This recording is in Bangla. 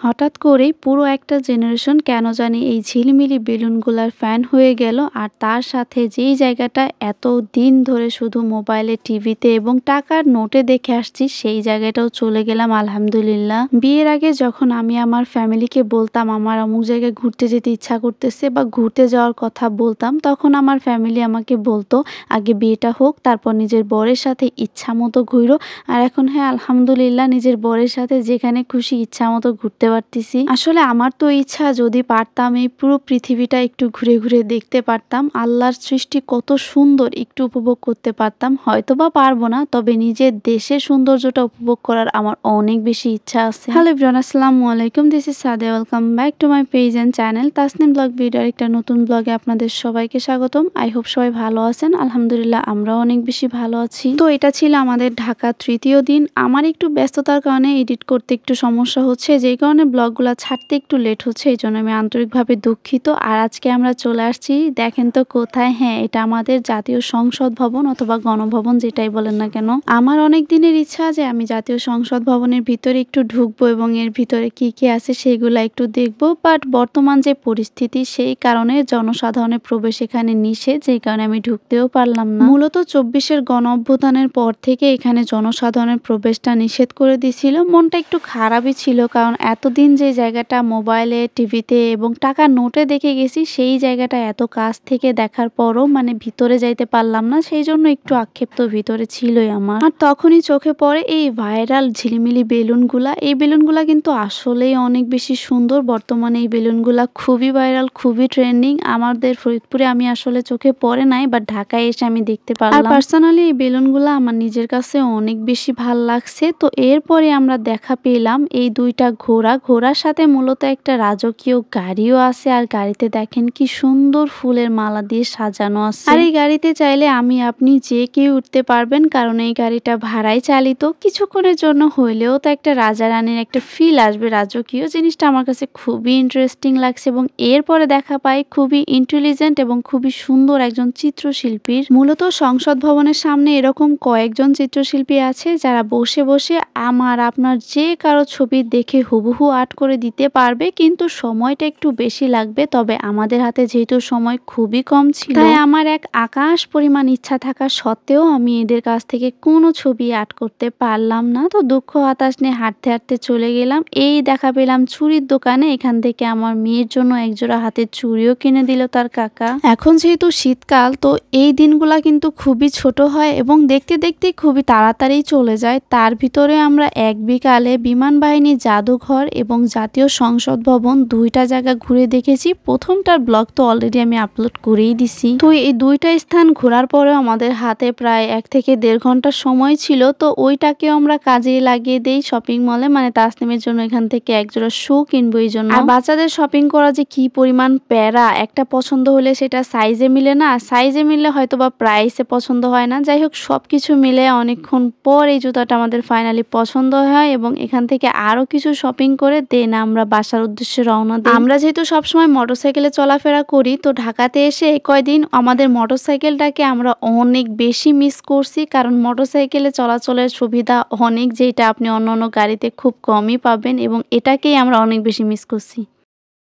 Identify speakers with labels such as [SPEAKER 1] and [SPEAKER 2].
[SPEAKER 1] হঠাৎ করেই পুরো একটা জেনারেশন কেন জানি এই ঝিলিমিলি বেলুনগুলার ফ্যান হয়ে গেল। আর তার সাথে যেই জায়গাটা এত দিন ধরে শুধু মোবাইলে, টিভিতে এবং টাকার নোটে দেখে আসছি, সেই জায়গাটাও চলে গেলাম আলহামদুলিল্লাহ। বিয়ের আগে যখন আমি আমার ফ্যামিলিকে বলতাম আমার অমুক জায়গায় ঘুরতে যেতে ইচ্ছা করতেছে বা ঘুরতে যাওয়ার কথা বলতাম, তখন আমার ফ্যামিলি আমাকে বলতো আগে বিয়েটা হোক, তারপর নিজের বরের সাথে ইচ্ছা মতো ঘুরো। আর এখন হ্যাঁ আলহামদুলিল্লাহ, নিজের বরের সাথে যেখানে খুশি ইচ্ছা মতো ঘুরতে পারতেছি। আসলে আমার তো ইচ্ছা যদি পারতাম এই পুরো পৃথিবীটা একটু ঘুরে ঘুরে দেখতে পারতাম, আল্লাহর সৃষ্টি কত সুন্দর একটু উপভোগ করতে পারতাম। হয়তো বা পারবো না, তবে নিজের দেশের সৌন্দর্যটা উপভোগ করার আমার অনেক বেশি ইচ্ছা আছে। হ্যালো এভরিওয়ান, আসসালামু আলাইকুম, this is Sadia, welcome back to my page and channel Tasnim blog ভিডিওর একটা নতুন ব্লগে আপনাদের সবাইকে স্বাগতম। আই হোপ সবাই ভালো আছেন। আলহামদুলিল্লাহ আমরাও অনেক বেশি ভালো আছি। তো এটা ছিল আমাদের ঢাকা তৃতীয় দিন। আমার একটু ব্যস্ততার কারণে এডিট করতে একটু সমস্যা হচ্ছে, যেই কারণে ব্লগগুলো ছাড়তে একটু লেট হচ্ছে, এই জন্য আমি আন্তরিকভাবে দুঃখিত। আর আজকে আমরা চলে আসছি, দেখেন তো কোথায়, হ্যাঁ এটা আমাদের জাতীয় সংসদ ভবন অথবা গণভবন যেটাই বলেন না কেন। আমার অনেক দিনের ইচ্ছা যে আমি জাতীয় সংসদ ভবনের ভিতরে একটু ঢুকবো এবং এর ভিতরে কি কি আছে সেগুলা একটু দেখবো, বাট বর্তমান যে পরিস্থিতি সেই কারণে জনসাধারণের প্রবেশ এখানে নিষেধ, যেই কারণে আমি ঢুকতেও পারলাম না। মূলত 24-এর গণ অভ্যুত্থানের পর থেকে এখানে জনসাধারণের প্রবেশটা নিষেধ করে দিয়েছিল। মনটা একটু খারাপই ছিল, কারণ এতদিন যে জায়গাটা মোবাইলে, টিভিতে এবং টাকার নোটে দেখে গেছি, সেই জায়গাটা এত কাছ থেকে দেখার পরও মানে ভিতরে যাইতে পারলাম না, সেই জন্য একটু আক্ষেপ তো ভিতরে ছিলই আমার। আর তখনই চোখে পড়ে এই ভাইরাল ঝিলিমিলি বেলুনগুলা। এই বেলুনগুলা কিন্তু আসলেই অনেক বেশি সুন্দর। বর্তমানে এই বেলুনগুলা খুবই ভাইরাল, খুবই ট্রেন্ডিং। আমাদের ফরিদপুরে আমি আসলে চোখে পড়ে নাই, বাট ঢাকায় এসে আমি দেখতে পারলাম। আর পার্সোনালি এই বেলুনগুলা আমার নিজের কাছে অনেক বেশি ভাল লাগছে। তো এরপরে আমরা দেখা পেলাম এই দুইটা ঘোড়ার সাথে মূলত একটা রাজকীয় গাড়িও আছে। আর গাড়িতে দেখেন কি সুন্দর ফুলের মালা দিয়ে সাজানো আছে। আর এই গাড়িতে চাইলে আমি আপনি যে কেউ উঠতে পারবেন, কারণ এই গাড়িটা ভাড়ায় চালিত। কিছুক্ষণের জন্য হইলেও তো একটা রাজা রানীর একটা ফিল আসবে, রাজকীয় জিনিসটা আমার কাছে খুবই ইন্টারেস্টিং লাগছে। এবং এরপরে দেখা পাই খুবই ইন্টেলিজেন্ট এবং খুবই সুন্দর একজন চিত্রশিল্পীর। মূলত সংসদ ভবনের সামনে এরকম কয়েকজন চিত্রশিল্পী আছে যারা বসে বসে আমার আপনার যে কারো ছবি দেখে হুবহু আর্ট করে দিতে পারবে, কিন্তু সময়টা একটু বেশি লাগবে। তবে আমাদের হাতে যেহেতু সময় খুবই কম ছিল, তাই আমার এক আকাশ পরিমাণ ইচ্ছা থাকা সত্ত্বেও আমি এদের কাছ থেকে কোনো ছবি আর্ট করতে পারলাম না। তো দুঃখ হতাশ নিয়ে হাঁটতে হাঁটতে চলে গেলাম। এই দেখা পেলাম চুড়ির দোকানে, এখান থেকে আমার মেয়ের জন্য একজোড়া হাতের চুড়িও কিনে দিল তার কাকা। এখন যেহেতু শীতকাল, তো এই দিনগুলা কিন্তু খুবই ছোট হয় এবং দেখতে দেখতে খুবই তাড়াতাড়ি চলে যায়। তার ভিতরে আমরা এক বিকালে বিমান বাহিনী, জাদুঘর এবং জাতীয় সংসদ ভবন দুইটা জায়গা ঘুরে দেখেছি। প্রথমটার ব্লগ তো অলরেডি আমি আপলোড করেই দিছি। তো এই দুইটা স্থান ঘোরার পরেও আমাদের হাতে প্রায় 1 থেকে 1.5 ঘন্টা সময় ছিল। তো ওইটাকেও আমরা কাজে লাগিয়ে দেই শপিং মলে, মানে তাসনিমের জন্য এখান থেকে একজোড়া শু কিনবো এই জন্য। আর বাচ্চাদের শপিং করা যে কি পরিমাণ প্যারা, একটা পছন্দ হলে সেটা সাইজে মিলে না, সাইজে মিললে হয়তো বা প্রাইসে পছন্দ হয় না। যাই হোক, সবকিছু মিলে অনেকক্ষণ পর এই জুতাটা আমাদের ফাইনালি পছন্দ হয় এবং এখান থেকে আরো কিছু শপিং করে দেন আমরা বাসার উদ্দেশ্যে রওনা দিই। আমরা যেহেতু সবসময় মোটরসাইকেলে চলাফেরা করি, তো ঢাকাতে এসে এই কয়দিন আমাদের মোটরসাইকেলটাকে আমরা অনেক বেশি মিস করছি, কারণ মোটরসাইকেলে চলাচলের সুবিধা অনেক, যেটা আপনি অন্য অন্য গাড়িতে খুব কমই পাবেন, এবং এটাকেই আমরা অনেক বেশি মিস করছি।